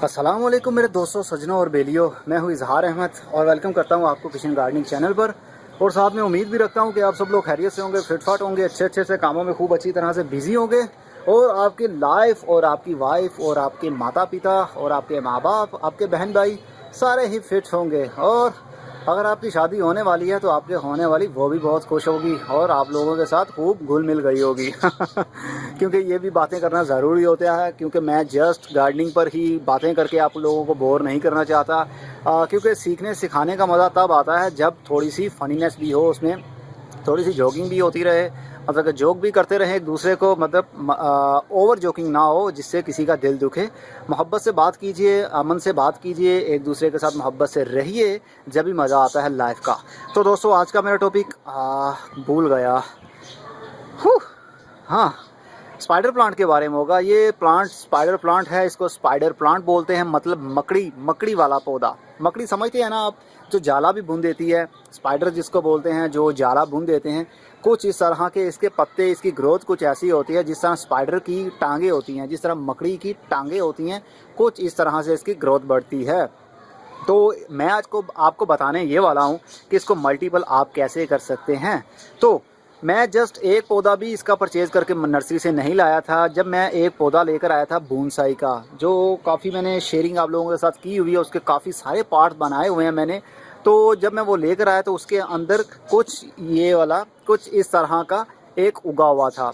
अस्सलाम वालेकुम मेरे दोस्तों, सज्जनों और बेलियों। मैं हूँ इजहार अहमद और वेलकम करता हूँ आपको किचन गार्डनिंग चैनल पर। और साथ में उम्मीद भी रखता हूँ कि आप सब लोग खैरियत से होंगे, फिटफाट होंगे, अच्छे से कामों में खूब अच्छी तरह से बिजी होंगे और आपकी लाइफ और आपकी वाइफ और आपके माता पिता और आपके माँ बाप, आपके बहन भाई सारे ही फिट होंगे। और अगर आपकी शादी होने वाली है तो आपके होने वाली वो भी बहुत खुश होगी और आप लोगों के साथ खूब घुल मिल गई होगी क्योंकि ये भी बातें करना ज़रूरी होता है, क्योंकि मैं जस्ट गार्डनिंग पर ही बातें करके आप लोगों को बोर नहीं करना चाहता। क्योंकि सीखने सिखाने का मज़ा तब आता है जब थोड़ी सी फनीनेस भी हो, उसमें थोड़ी सी जोकिंग भी होती रहे, मतलब कि जोक भी करते रहें एक दूसरे को, मतलब ओवर जोकिंग ना हो जिससे किसी का दिल दुखे। मोहब्बत से बात कीजिए, अमन से बात कीजिए, एक दूसरे के साथ मोहब्बत से रहिए, जब भी मज़ा आता है लाइफ का। तो दोस्तों आज का मेरा टॉपिक भूल गया, हाँ, स्पाइडर प्लांट के बारे में होगा। ये प्लांट स्पाइडर प्लांट है, इसको स्पाइडर प्लांट बोलते हैं, मतलब मकड़ी वाला पौधा। मकड़ी समझते हैं ना आप, जो जाला भी बुन देती है, स्पाइडर जिसको बोलते हैं, जो जाला बुन देते हैं। कुछ इस तरह के इसके पत्ते, इसकी ग्रोथ कुछ ऐसी होती है जिस तरह स्पाइडर की टांगे होती हैं, जिस तरह मकड़ी की टांगे होती हैं, कुछ इस तरह से इसकी ग्रोथ बढ़ती है। तो मैं आज को आपको बताने ये वाला हूँ कि इसको मल्टीपल आप कैसे कर सकते हैं। तो मैं जस्ट एक पौधा भी इसका परचेज़ करके नर्सरी से नहीं लाया था। जब मैं एक पौधा लेकर आया था बोनसाई का, जो काफ़ी मैंने शेयरिंग आप लोगों के साथ की हुई है, उसके काफ़ी सारे पार्ट बनाए हुए हैं मैंने। तो जब मैं वो लेकर आया तो उसके अंदर कुछ ये वाला कुछ इस तरह का एक उगा हुआ था,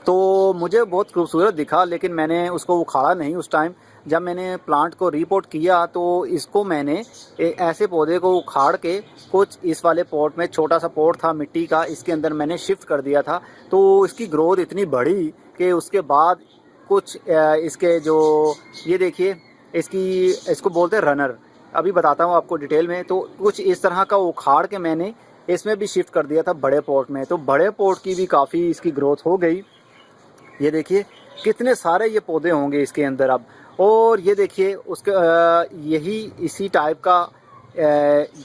तो मुझे बहुत खूबसूरत दिखा, लेकिन मैंने उसको उखाड़ा नहीं उस टाइम। जब मैंने प्लांट को रिपोर्ट किया तो इसको मैंने ऐसे पौधे को उखाड़ के कुछ इस वाले पॉट में, छोटा सा पॉट था मिट्टी का, इसके अंदर मैंने शिफ्ट कर दिया था। तो इसकी ग्रोथ इतनी बढ़ी कि उसके बाद कुछ इसके जो ये देखिए, इसको बोलते हैं रनर, अभी बताता हूँ आपको डिटेल में। तो कुछ इस तरह का उखाड़ के मैंने इसमें भी शिफ्ट कर दिया था बड़े पॉट में। तो बड़े पॉट की भी काफ़ी इसकी ग्रोथ हो गई। ये देखिए कितने सारे ये पौधे होंगे इसके अंदर अब। और ये देखिए उसके यही इसी टाइप का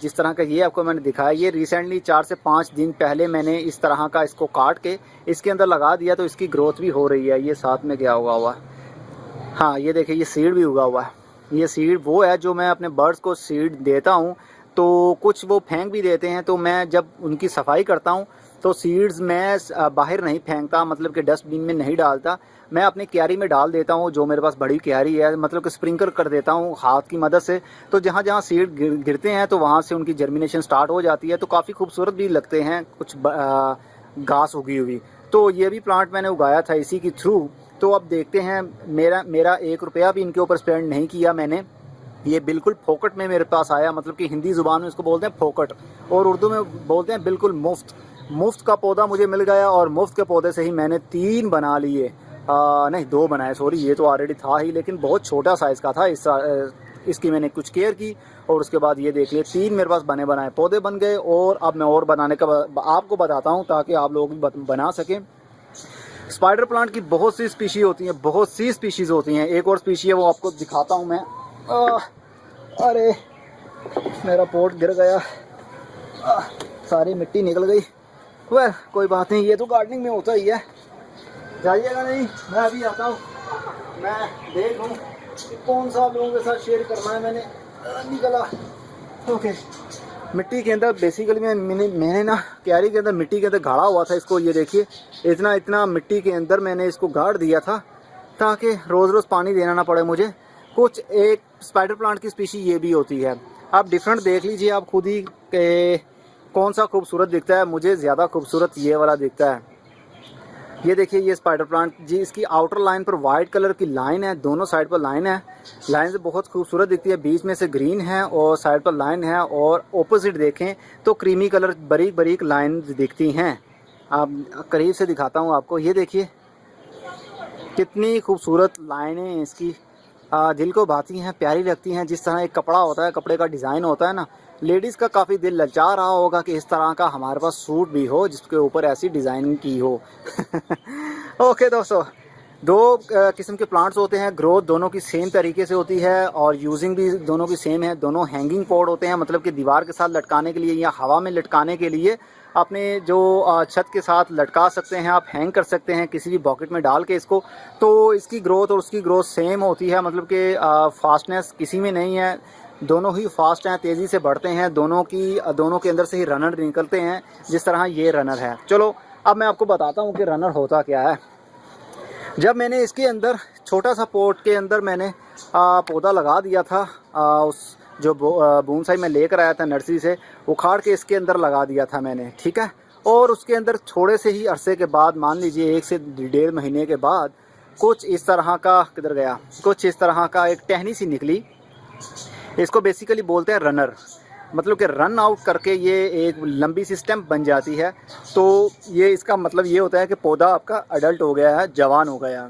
जिस तरह का ये आपको मैंने दिखाया, ये रिसेंटली 4 से 5 दिन पहले मैंने इस तरह का इसको काट के इसके अंदर लगा दिया, तो इसकी ग्रोथ भी हो रही है। ये साथ में क्या उगा हुआ है, हाँ ये देखिए ये सीड भी उगा हुआ है। ये सीड वो है जो मैं अपने बर्ड्स को सीड देता हूँ, तो कुछ वो फेंक भी देते हैं। तो मैं जब उनकी सफाई करता हूँ तो सीड्स मैं बाहर नहीं फेंकता, मतलब कि डस्टबिन में नहीं डालता, मैं अपनी क्यारी में डाल देता हूँ। जो मेरे पास बड़ी क्यारी है, मतलब कि स्प्रिंकल कर देता हूँ हाथ की मदद से। तो जहाँ जहाँ सीड गिरते हैं तो वहाँ से उनकी जर्मिनेशन स्टार्ट हो जाती है, तो काफ़ी खूबसूरत भी लगते हैं, कुछ घास उगी हुई। तो ये भी प्लांट मैंने उगाया था इसी की थ्रू। तो अब देखते हैं, मेरा 1 रुपया भी इनके ऊपर स्पेंड नहीं किया मैंने, ये बिल्कुल फोकट में मेरे पास आया। मतलब कि हिंदी ज़ुबान में इसको बोलते हैं फोकट और उर्दू में बोलते हैं बिल्कुल मुफ्त का पौधा मुझे मिल गया। और मुफ्त के पौधे से ही मैंने 3 बना लिए, नहीं 2 बनाए, सॉरी, ये तो ऑलरेडी था ही, लेकिन बहुत छोटा साइज़ का था। इसकी मैंने कुछ केयर की और उसके बाद ये देख लिए 3 मेरे पास बनाए पौधे बन गए। और अब मैं और बनाने का आपको बताता हूँ ताकि आप लोग भी बना सकें। स्पाइडर प्लांट की बहुत सी स्पीशीज़ होती हैं, एक और स्पीशी है वो आपको दिखाता हूँ मैं। अरे मेरा पोट गिर गया, सारी मिट्टी निकल गई। वह कोई बात नहीं, ये तो गार्डनिंग में होता ही है। जाइएगा नहीं, मैं अभी आता हूँ, मैं देख लूँ कौन सा आप लोगों के साथ शेयर करना है। मैंने निकला ओके मिट्टी के अंदर, बेसिकली मैंने ना क्यारी के अंदर मिट्टी के अंदर गाड़ा हुआ था इसको। ये देखिए इतना मिट्टी के अंदर मैंने इसको गाड़ दिया था ताकि रोज़ रोज़ पानी देना ना पड़े मुझे। कुछ एक स्पाइडर प्लांट की स्पीशी ये भी होती है। आप डिफरेंट देख लीजिए आप खुद ही के कौन सा खूबसूरत दिखता है। मुझे ज़्यादा खूबसूरत ये वाला दिखता है। ये देखिए ये स्पाइडर प्लांट जी, इसकी आउटर लाइन पर वाइट कलर की लाइन है, दोनों साइड पर लाइन है। लाइन से बहुत खूबसूरत दिखती है, बीच में से ग्रीन है और साइड पर लाइन है। और ऑपोजिट देखें तो क्रीमी कलर बारीक बारीक लाइन दिखती हैं। आप करीब से दिखाता हूँ आपको, ये देखिए कितनी खूबसूरत लाइनें इसकी, दिल को भाती हैं, प्यारी लगती हैं। जिस तरह एक कपड़ा होता है, कपड़े का डिज़ाइन होता है ना, लेडीज़ का काफ़ी दिल ललचा रहा होगा कि इस तरह का हमारे पास सूट भी हो जिसके ऊपर ऐसी डिज़ाइनिंग की हो ओके दोस्तों, दो किस्म के प्लांट्स होते हैं, ग्रोथ दोनों की सेम तरीके से होती है और यूजिंग भी दोनों की सेम है। दोनों हैंगिंग पॉट होते हैं, मतलब कि दीवार के साथ लटकाने के लिए या हवा में लटकाने के लिए अपने जो छत के साथ लटका सकते हैं, आप हैंग कर सकते हैं किसी भी बॉकेट में डाल के इसको। तो इसकी ग्रोथ और उसकी ग्रोथ सेम होती है, मतलब कि फास्टनेस किसी में नहीं है, दोनों ही फास्ट हैं, तेज़ी से बढ़ते हैं, दोनों के अंदर से ही रनर निकलते हैं, जिस तरह ये रनर है। चलो अब मैं आपको बताता हूँ कि रनर होता क्या है। जब मैंने इसके अंदर छोटा सा पोट के अंदर मैंने पौधा लगा दिया था, उस जो बोनसाई मैं लेकर आया था नर्सरी से, उखाड़ के इसके अंदर लगा दिया था मैंने, ठीक है। और उसके अंदर थोड़े से ही अरसे के बाद, मान लीजिए 1 से 1.5 महीने के बाद, कुछ इस तरह का, किधर गया, कुछ इस तरह का एक टहनी सी निकली। इसको बेसिकली बोलते हैं रनर, मतलब कि रन आउट करके ये एक लंबी सी स्टेम बन जाती है। तो ये इसका मतलब ये होता है कि पौधा आपका अडल्ट हो गया है, जवान हो गया है।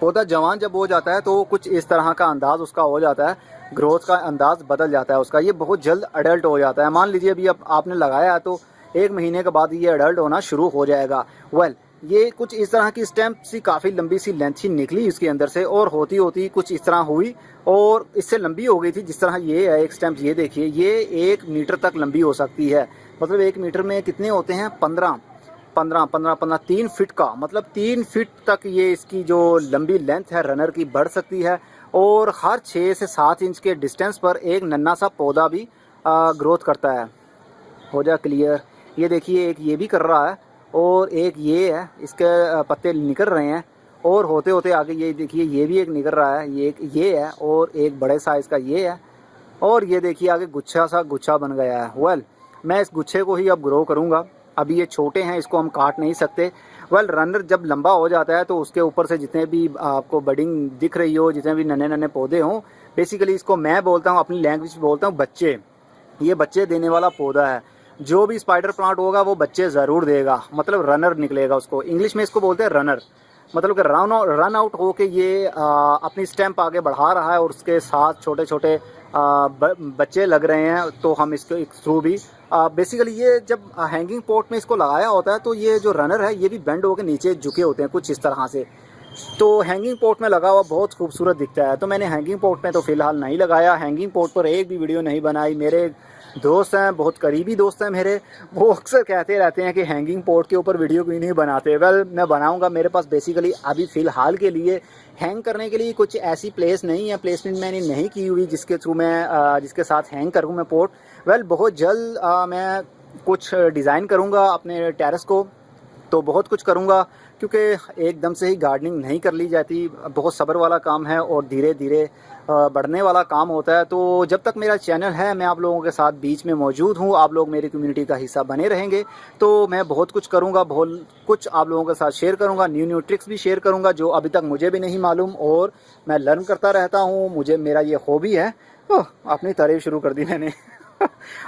पौधा जवान जब हो जाता है तो कुछ इस तरह का अंदाज़ उसका हो जाता है, ग्रोथ का अंदाज़ बदल जाता है उसका, ये बहुत जल्द अडल्ट हो जाता है। मान लीजिए अभी अब आपने लगाया है तो 1 महीने के बाद ये अडल्ट होना शुरू हो जाएगा। ये कुछ इस तरह की स्टेम सी काफ़ी लंबी सी लेंथी निकली इसके अंदर से, और होती होती कुछ इस तरह हुई और इससे लंबी हो गई थी। जिस तरह ये है एक स्टेम, ये देखिए, ये 1 मीटर तक लंबी हो सकती है। मतलब 1 मीटर में कितने होते हैं, 15 3 फीट का, मतलब 3 फीट तक ये इसकी जो लंबी लेंथ है रनर की बढ़ सकती है। और हर 6 से 7 इंच के डिस्टेंस पर एक नन्हा सा पौधा भी ग्रोथ करता है। हो जा क्लियर। ये देखिए एक ये भी कर रहा है और एक ये है, इसके पत्ते निकल रहे हैं, और होते होते आगे ये देखिए ये भी एक निकल रहा है, ये एक ये है और एक बड़े साइज़ का ये है, और ये देखिए आगे गुच्छा बन गया है। मैं इस गुच्छे को ही अब ग्रो करूँगा। अभी ये छोटे हैं, इसको हम काट नहीं सकते। रनर जब लंबा हो जाता है तो उसके ऊपर से जितने भी आपको बडिंग दिख रही हो, जितने भी नन्हे नन्हे पौधे हों, बेसिकली इसको मैं बोलता हूँ, अपनी लैंग्वेज बोलता हूँ बच्चे। ये बच्चे देने वाला पौधा है। जो भी स्पाइडर प्लांट होगा वो बच्चे ज़रूर देगा, मतलब रनर निकलेगा उसको। इंग्लिश में इसको बोलते हैं रनर, मतलब कि रन आउट हो के ये अपनी स्टेम्प आगे बढ़ा रहा है और उसके साथ छोटे छोटे बच्चे लग रहे हैं। तो हम इसके थ्रू भी बेसिकली ये जब हैंगिंग पॉट में इसको लगाया होता है तो ये जो रनर है ये भी बेंड होकर नीचे झुके होते हैं कुछ इस तरह से। तो हैंगिंग पॉट में लगा हुआ बहुत खूबसूरत दिखता है। तो मैंने हैंगिंग पॉट में तो फ़िलहाल नहीं लगाया, हैंगिंग पॉट पर एक भी वीडियो नहीं बनाई। मेरे दोस्त हैं, बहुत करीबी दोस्त हैं मेरे, वो अक्सर कहते रहते हैं कि हैंगिंग पॉट के ऊपर वीडियो क्यों नहीं बनाते। मैं बनाऊंगा। मेरे पास बेसिकली अभी फ़िलहाल के लिए हैंग करने के लिए कुछ ऐसी प्लेस नहीं है, प्लेसमेंट मैंने नहीं की हुई जिसके थ्रू मैं जिसके साथ हैंग करूँ मैं पॉट। बहुत जल्द मैं कुछ डिज़ाइन करूँगा अपने टेरेस को, तो बहुत कुछ करूँगा, क्योंकि एकदम से ही गार्डनिंग नहीं कर ली जाती, बहुत सब्र वाला काम है और धीरे धीरे बढ़ने वाला काम होता है। तो जब तक मेरा चैनल है मैं आप लोगों के साथ बीच में मौजूद हूँ, आप लोग मेरी कम्युनिटी का हिस्सा बने रहेंगे, तो मैं बहुत कुछ करूँगा, बहुत कुछ आप लोगों के साथ शेयर करूँगा, न्यू ट्रिक्स भी शेयर करूँगा जो अभी तक मुझे भी नहीं मालूम और मैं लर्न करता रहता हूँ। मेरा ये हॉबी है। अपनी तारीफ शुरू कर दी मैंने।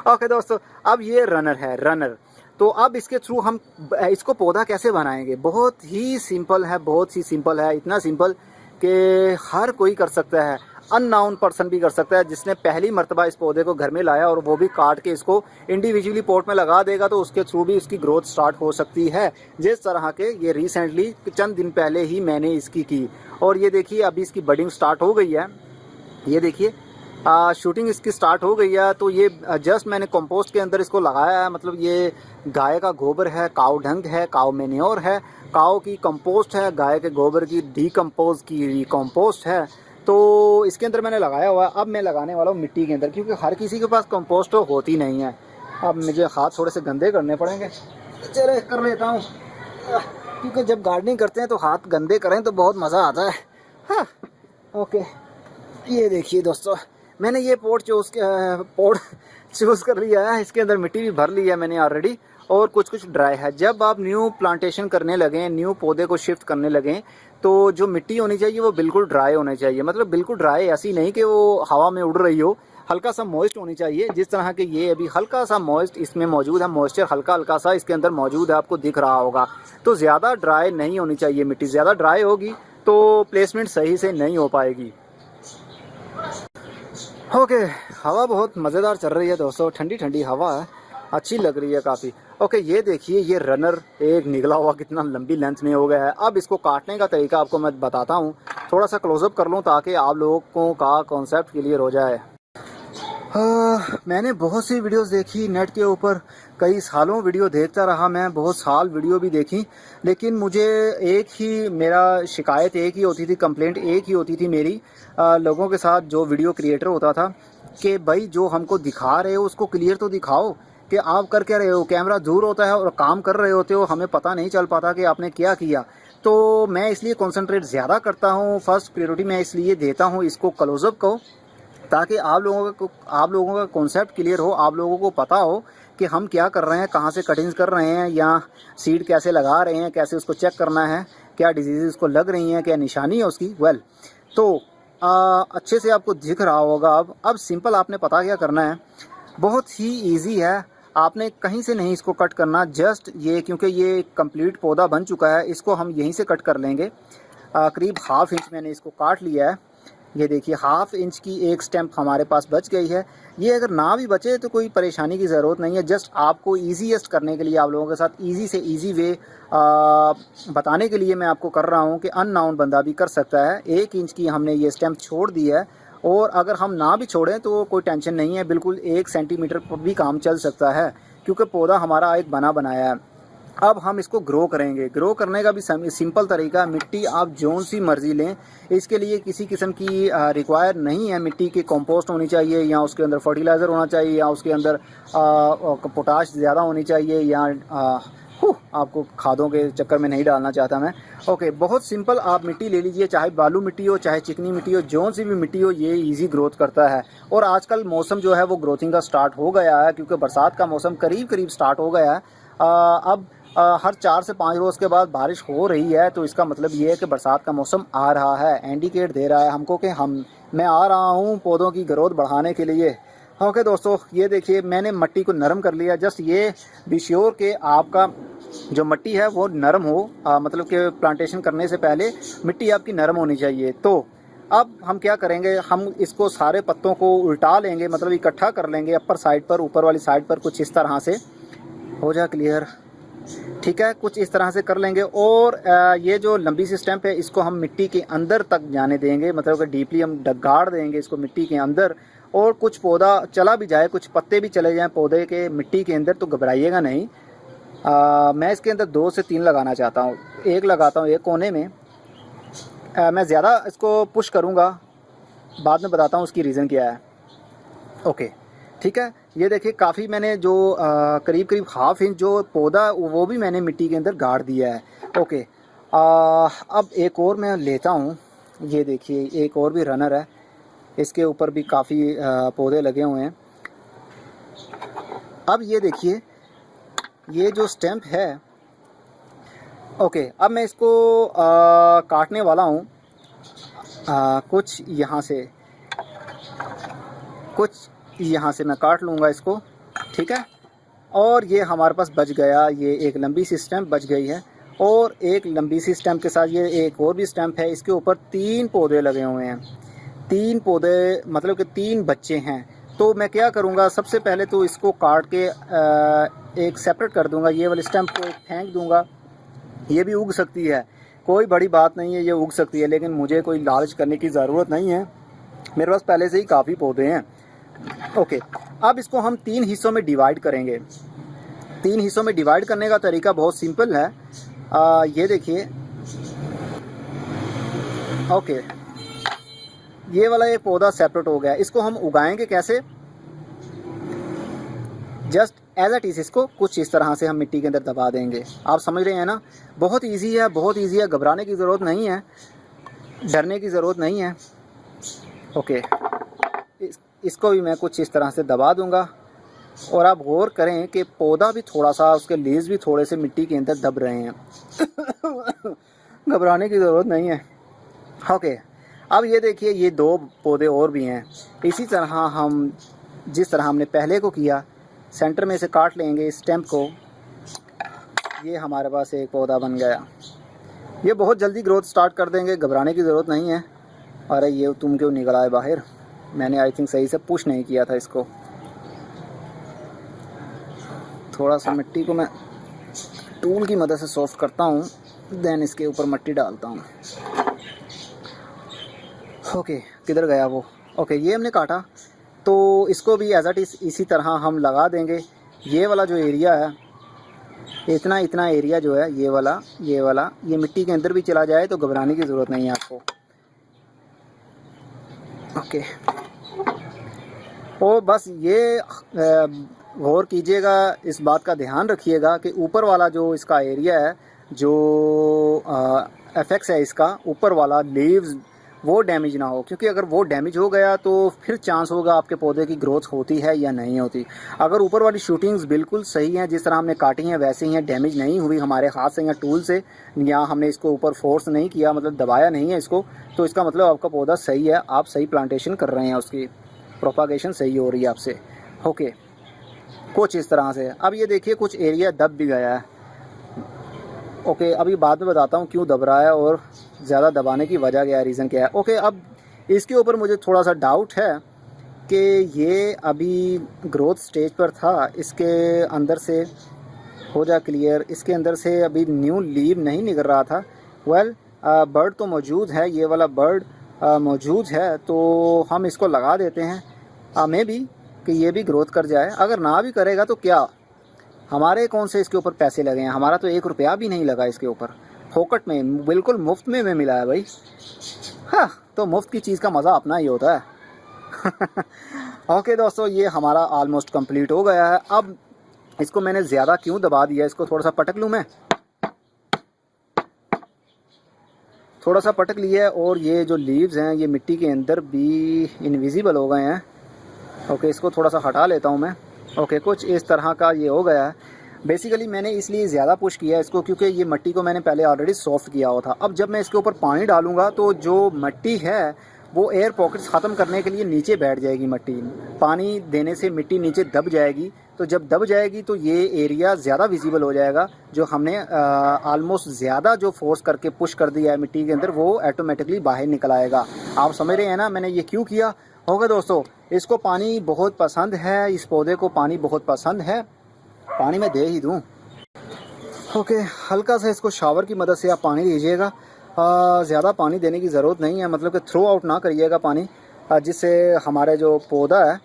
ओके दोस्तों, अब ये रनर है, रनर। तो अब इसके थ्रू हम इसको पौधा कैसे बनाएंगे, बहुत ही सिंपल है, बहुत ही सिंपल है। इतना सिंपल कि हर कोई कर सकता है, अननाउन पर्सन भी कर सकता है। जिसने पहली मर्तबा इस पौधे को घर में लाया और वो भी काट के इसको इंडिविजुअली पॉट में लगा देगा तो उसके थ्रू भी इसकी ग्रोथ स्टार्ट हो सकती है। जिस तरह के ये रिसेंटली चंद दिन पहले ही मैंने इसकी की, और ये देखिए अभी इसकी बडिंग स्टार्ट हो गई है। ये देखिए शूटिंग इसकी स्टार्ट हो गई है। तो ये जस्ट मैंने कंपोस्ट के अंदर इसको लगाया है, मतलब ये गाय का गोबर है, काव डंग है, काव मैन्योर है, काव की कंपोस्ट है, गाय के गोबर की डीकम्पोज की रिकम्पोस्ट है। तो इसके अंदर मैंने लगाया हुआ है। अब मैं लगाने वाला हूँ मिट्टी के अंदर, क्योंकि हर किसी के पास कंपोस्ट तो होती नहीं है। अब मुझे हाथ थोड़े से गंदे करने पड़ेंगे, चले कर लेता हूँ, क्योंकि जब गार्डनिंग करते हैं तो हाथ गंदे करें तो बहुत मज़ा आता है। हाँ ओके, ये देखिए दोस्तों, मैंने ये पॉट चूज़ कर लिया है। इसके अंदर मिट्टी भी भर ली है मैंने ऑलरेडी, और कुछ ड्राई है। जब आप न्यू प्लांटेशन करने लगें, न्यू पौधे को शिफ्ट करने लगें, तो जो मिट्टी होनी चाहिए वो बिल्कुल ड्राई होनी चाहिए। मतलब बिल्कुल ड्राई ऐसी नहीं कि वो हवा में उड़ रही हो, हल्का सा मॉइस्ट होनी चाहिए। जिस तरह के ये अभी हल्का सा मॉइस्ट इसमें मौजूद है, मॉइस्चर हल्का हल्का सा इसके अंदर मौजूद है, आपको दिख रहा होगा। तो ज़्यादा ड्राई नहीं होनी चाहिए मिट्टी, ज़्यादा ड्राई होगी तो प्लेसमेंट सही से नहीं हो पाएगी। ओके, हवा बहुत मज़ेदार चल रही है दोस्तों, ठंडी ठंडी हवा है। अच्छी लग रही है काफ़ी। ओके, ये देखिए ये रनर एक निकला हुआ कितना लंबी लेंथ में हो गया है। अब इसको काटने का तरीका आपको मैं बताता हूँ, थोड़ा सा क्लोजअप कर लूँ ताकि आप लोगों का कॉन्सेप्ट क्लियर हो जाए। मैंने बहुत सी वीडियोस देखी नेट के ऊपर, कई सालों वीडियो देखता रहा मैं, बहुत साल वीडियो भी देखी, लेकिन मुझे एक ही मेरा शिकायत एक ही होती थी, कंप्लेंट एक ही होती थी मेरी लोगों के साथ जो वीडियो क्रिएटर होता था कि भाई जो हमको दिखा रहे हो उसको क्लियर तो दिखाओ कि आप कर क्या रहे हो। कैमरा दूर होता है और काम कर रहे होते हो, हमें पता नहीं चल पाता कि आपने क्या किया। तो मैं इसलिए कंसंट्रेट ज़्यादा करता हूँ, फर्स्ट प्रायोरिटी मैं इसलिए देता हूँ इसको क्लोजअप को, ताकि आप लोगों का कॉन्सेप्ट क्लियर हो, आप लोगों को पता हो कि हम क्या कर रहे हैं, कहाँ से कटिंग्स कर रहे हैं, या सीड कैसे लगा रहे हैं, कैसे उसको चेक करना है, क्या डिजीज़ उसको लग रही हैं, क्या निशानी है उसकी। तो अच्छे से आपको दिख रहा होगा। अब सिंपल आपने पता क्या करना है, बहुत ही ईजी है। आपने कहीं से नहीं इसको कट करना, जस्ट ये, क्योंकि ये कंप्लीट पौधा बन चुका है, इसको हम यहीं से कट कर लेंगे। करीब ½ इंच मैंने इसको काट लिया है। ये देखिए ½ इंच की एक स्टेम्प हमारे पास बच गई है। ये अगर ना भी बचे तो कोई परेशानी की ज़रूरत नहीं है, जस्ट आपको ईजीएस्ट करने के लिए, आप लोगों के साथ ईजी से ईजी वे बताने के लिए मैं आपको कर रहा हूँ कि अननाउन बंदा भी कर सकता है। 1 इंच की हमने ये स्टेम्प छोड़ दी है, और अगर हम ना भी छोड़ें तो कोई टेंशन नहीं है, बिल्कुल 1 सेंटीमीटर पर भी काम चल सकता है, क्योंकि पौधा हमारा एक बना बनाया है। अब हम इसको ग्रो करेंगे। ग्रो करने का भी सिंपल तरीका है, मिट्टी आप जौन सी मर्ज़ी लें, इसके लिए किसी किस्म की रिक्वायर नहीं है। मिट्टी की कंपोस्ट होनी चाहिए, या उसके अंदर फर्टिलाइज़र होना चाहिए, या उसके अंदर पोटाश ज़्यादा होनी चाहिए, या आपको खादों के चक्कर में नहीं डालना चाहता मैं। ओके, बहुत सिंपल, आप मिट्टी ले लीजिए, चाहे बालू मिट्टी हो, चाहे चिकनी मिट्टी हो, जौन सी भी मिट्टी हो, ये इजी ग्रोथ करता है। और आजकल मौसम जो है वो ग्रोथिंग का स्टार्ट हो गया है, क्योंकि बरसात का मौसम करीब करीब स्टार्ट हो गया है। अब हर 4 से 5 रोज़ के बाद बारिश हो रही है, तो इसका मतलब ये है कि बरसात का मौसम आ रहा है, इंडिकेट दे रहा है हमको कि मैं आ रहा हूँ पौधों की ग्रोथ बढ़ाने के लिए। ओके दोस्तों, ये देखिए मैंने मिट्टी को नरम कर लिया। जस्ट ये बी श्योर कि आपका जो मिट्टी है वो नरम हो, मतलब कि प्लांटेशन करने से पहले मिट्टी आपकी नरम होनी चाहिए। तो अब हम क्या करेंगे, हम इसको सारे पत्तों को उल्टा लेंगे, मतलब इकट्ठा कर लेंगे अपर साइड पर, ऊपर वाली साइड पर, कुछ इस तरह से। हो जाए क्लियर? ठीक है, कुछ इस तरह से कर लेंगे। और ये जो लंबी सी स्टेम्प है इसको हम मिट्टी के अंदर तक जाने देंगे, मतलब कि डीपली हम गाड़ देंगे इसको मिट्टी के अंदर। और कुछ पौधा चला भी जाए, कुछ पत्ते भी चले जाएं पौधे के मिट्टी के अंदर, तो घबराइएगा नहीं। मैं इसके अंदर 2 से 3 लगाना चाहता हूँ। एक लगाता हूँ एक कोने में। मैं ज़्यादा इसको पुश करूँगा, बाद में बताता हूँ उसकी रीज़न क्या है। ओके, ठीक है, ये देखिए काफ़ी मैंने जो करीब करीब ½ इंच जो पौधा वो भी मैंने मिट्टी के अंदर गाड़ दिया है। ओके, अब एक और मैं लेता हूँ। ये देखिए एक और भी रनर है, इसके ऊपर भी काफ़ी पौधे लगे हुए हैं। अब ये देखिए ये जो स्टेम्प है, ओके, अब मैं इसको काटने वाला हूँ। कुछ यहाँ से मैं काट लूँगा इसको, ठीक है। और ये हमारे पास बच गया, ये एक लंबी सी स्टेम्प बच गई है। और एक लंबी सी स्टेम्प के साथ ये एक और भी स्टेम्प है, इसके ऊपर 3 पौधे लगे हुए हैं। 3 पौधे मतलब कि 3 बच्चे हैं। तो मैं क्या करूँगा, सबसे पहले तो इसको काट के एक सेपरेट कर दूँगा, ये वाली स्टेम्प को एक फेंक दूँगा। ये भी उग सकती है, कोई बड़ी बात नहीं है, ये उग सकती है, लेकिन मुझे कोई लालच करने की ज़रूरत नहीं है, मेरे पास पहले से ही काफ़ी पौधे हैं। ओके, अब इसको हम 3 हिस्सों में डिवाइड करेंगे। 3 हिस्सों में डिवाइड करने का तरीका बहुत सिंपल है। ये देखिए, ओके, ये वाला एक पौधा सेपरेट हो गया। इसको हम उगाएंगे कैसे, जस्ट एज इट इज़ इसको कुछ इस तरह से हम मिट्टी के अंदर दबा देंगे। आप समझ रहे हैं ना, बहुत इजी है, बहुत इजी है, घबराने की ज़रूरत नहीं है, डरने की ज़रूरत नहीं है। ओके, इसको भी मैं कुछ इस तरह से दबा दूंगा। और आप गौर करें कि पौधा भी थोड़ा सा, उसके लीव्स भी थोड़े से मिट्टी के अंदर दब रहे हैं। घबराने की ज़रूरत नहीं है। ओके, अब ये देखिए ये 2 पौधे और भी हैं। इसी तरह हम जिस तरह हमने पहले को किया, सेंटर में से काट लेंगे इस स्टेम्प को। ये हमारे पास एक पौधा बन गया। ये बहुत जल्दी ग्रोथ स्टार्ट कर देंगे, घबराने की ज़रूरत नहीं है। अरे ये तुम क्यों निकला है बाहर, मैंने आई थिंक सही से पुश नहीं किया था इसको। थोड़ा सा मिट्टी को मैं टूल की मदद से सॉफ्ट करता हूँ, देन इसके ऊपर मिट्टी डालता हूँ। ओके, किधर गया वो? ओके, ये हमने काटा, तो इसको भी एज इट इज़ इसी तरह हम लगा देंगे। ये वाला जो एरिया है, इतना इतना एरिया जो है, ये वाला ये मिट्टी के अंदर भी चला जाए तो घबराने की ज़रूरत नहीं है आपको। ओके, और बस ये गौर कीजिएगा, इस बात का ध्यान रखिएगा कि ऊपर वाला जो इसका एरिया है, जो एफेक्ट्स है इसका, ऊपर वाला लीव्स, वो डैमेज ना हो, क्योंकि अगर वो डैमेज हो गया तो फिर चांस होगा आपके पौधे की ग्रोथ होती है या नहीं होती। अगर ऊपर वाली शूटिंग्स बिल्कुल सही हैं, जिस तरह हमने काटी हैं वैसे ही हैं, डैमेज नहीं हुई हमारे हाथ से या टूल से, या हमने इसको ऊपर फोर्स नहीं किया, मतलब दबाया नहीं है इसको, तो इसका मतलब आपका पौधा सही है, आप सही प्लांटेशन कर रहे हैं, उसकी प्रोपागेशन सही हो रही है आपसे। ओके, कुछ इस तरह से। अब ये देखिए कुछ एरिया दब भी गया है। ओके, अभी बाद में बताता हूँ क्यों दब रहा है और ज़्यादा दबाने की वजह क्या है, रीज़न क्या है। ओके, अब इसके ऊपर मुझे थोड़ा सा डाउट है कि ये अभी ग्रोथ स्टेज पर था, इसके अंदर से हो जा क्लियर, इसके अंदर से अभी न्यू लीव नहीं निकल रहा था। वेल, बर्ड तो मौजूद है, ये वाला बर्ड मौजूद है, तो हम इसको लगा देते हैं, मे बी कि ये भी ग्रोथ कर जाए। अगर ना भी करेगा तो क्या, हमारे कौन से इसके ऊपर पैसे लगे हैं, हमारा तो 1 रुपया भी नहीं लगा इसके ऊपर, फोकट में, बिल्कुल मुफ्त में मिला है भाई। हाँ, तो मुफ्त की चीज़ का मज़ा अपना ही होता है। ओके दोस्तों, ये हमारा ऑलमोस्ट कंप्लीट हो गया है। अब इसको मैंने ज़्यादा क्यों दबा दिया, इसको थोड़ा सा पटक लूँ मैं, थोड़ा सा पटक लिया है, और ये जो लीव्स हैं ये मिट्टी के अंदर भी इनविजिबल हो गए हैं। ओके, इसको थोड़ा सा हटा लेता हूँ मैं। ओके, कुछ इस तरह का ये हो गया है। बेसिकली मैंने इसलिए ज़्यादा पुश किया इसको क्योंकि ये मिट्टी को मैंने पहले ऑलरेडी सॉफ्ट किया हुआ था। अब जब मैं इसके ऊपर पानी डालूंगा तो जो मिट्टी है वो एयर पॉकेट्स ख़त्म करने के लिए नीचे बैठ जाएगी मिट्टी। पानी देने से मिट्टी नीचे दब जाएगी, तो जब दब जाएगी तो ये एरिया ज़्यादा विजिबल हो जाएगा। जो हमने ऑलमोस्ट ज़्यादा जो फोर्स करके पुश कर दिया है मिट्टी के अंदर, वो ऑटोमेटिकली बाहर निकल आएगा। आप समझ रहे हैं ना मैंने ये क्यों किया होगा। दोस्तों, इसको पानी बहुत पसंद है, इस पौधे को पानी बहुत पसंद है, पानी मैं दे ही दूँ। ओके, हल्का सा इसको शावर की मदद से आप पानी दीजिएगा, ज़्यादा पानी देने की ज़रूरत नहीं है, मतलब कि थ्रो आउट ना करिएगा पानी, जिससे हमारे जो पौधा है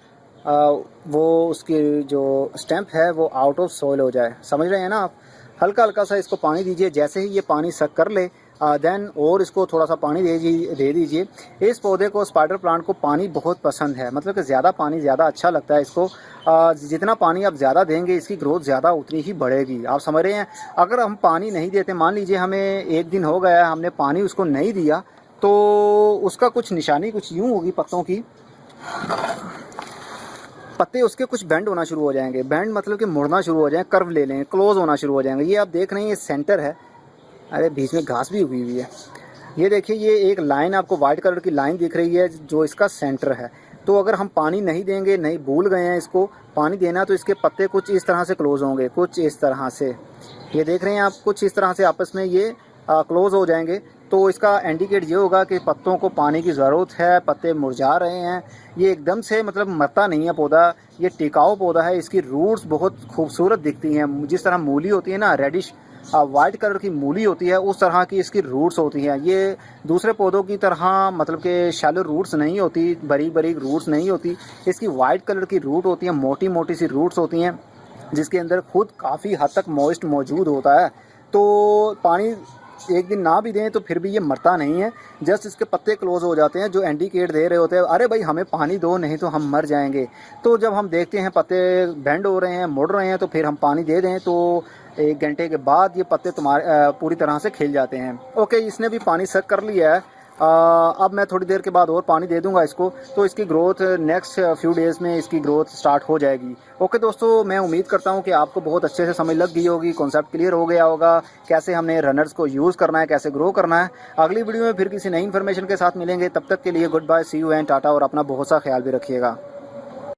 वो उसकी जो स्टेम्प है वो आउट ऑफ सॉइल हो जाए। समझ रहे हैं ना आप। हल्का हल्का सा इसको पानी दीजिए, जैसे ही ये पानी सक कर ले देन और इसको थोड़ा सा पानी दे दीजिए। इस पौधे को, स्पाइडर प्लांट को पानी बहुत पसंद है, मतलब कि ज़्यादा पानी ज़्यादा अच्छा लगता है इसको। जितना पानी आप ज़्यादा देंगे इसकी ग्रोथ ज़्यादा उतनी ही बढ़ेगी। आप समझ रहे हैं। अगर हम पानी नहीं देते, मान लीजिए हमें 1 दिन हो गया हमने पानी उसको नहीं दिया, तो उसका कुछ निशानी कुछ यूँ होगी पत्तों की, पत्ते उसके कुछ बेंड होना शुरू हो जाएंगे। बेंड मतलब कि मुड़ना शुरू हो जाए, कर्व ले लें, क्लोज होना शुरू हो जाएंगे। ये आप देख रहे हैं, ये सेंटर है, अरे बीच में घास भी उगी हुई है। ये देखिए, ये एक लाइन आपको वाइट कलर की लाइन दिख रही है जो इसका सेंटर है। तो अगर हम पानी नहीं देंगे, नहीं भूल गए हैं इसको पानी देना, तो इसके पत्ते कुछ इस तरह से क्लोज होंगे, कुछ इस तरह से। ये देख रहे हैं आप, कुछ इस तरह से आपस में ये क्लोज हो जाएंगे। तो इसका इंडिकेट ये होगा कि पत्तों को पानी की ज़रूरत है, पत्ते मुरझा रहे हैं। ये एकदम से मतलब मरता नहीं है पौधा, ये टिकाऊ पौधा है। इसकी रूट्स बहुत खूबसूरत दिखती हैं, जिस तरह मूली होती है ना, रेडिश वाइट कलर की मूली होती है, उस तरह की इसकी रूट्स होती हैं। ये दूसरे पौधों की तरह मतलब कि शैलो रूट्स नहीं होती, बारीक बारीक रूट्स नहीं होती। इसकी वाइट कलर की रूट होती है, मोटी मोटी सी रूट्स होती हैं, जिसके अंदर खुद काफ़ी हद तक मॉइस्ट मौजूद होता है। तो पानी 1 दिन ना भी दें तो फिर भी ये मरता नहीं है, जस्ट इसके पत्ते क्लोज हो जाते हैं, जो इंडिकेट दे रहे होते हैं अरे भाई हमें पानी दो, नहीं तो हम मर जाएंगे। तो जब हम देखते हैं पत्ते बेंड हो रहे हैं, मुड़ रहे हैं, तो फिर हम पानी दे दें, तो 1 घंटे के बाद ये पत्ते तुम्हारे पूरी तरह से खिल जाते हैं। ओके, इसने भी पानी सक कर लिया है। अब मैं थोड़ी देर के बाद और पानी दे दूंगा इसको, तो इसकी ग्रोथ नेक्स्ट फ्यू डेज़ में इसकी ग्रोथ स्टार्ट हो जाएगी। ओके दोस्तों, मैं उम्मीद करता हूं कि आपको बहुत अच्छे से समझ लग गई होगी, कॉन्सेप्ट क्लियर हो गया होगा, कैसे हमने रनर्स को यूज़ करना है, कैसे ग्रो करना है। अगली वीडियो में फिर किसी नई इन्फॉर्मेशन के साथ मिलेंगे, तब तक के लिए good bye, see you and tata, और अपना बहुत सा ख्याल भी रखिएगा।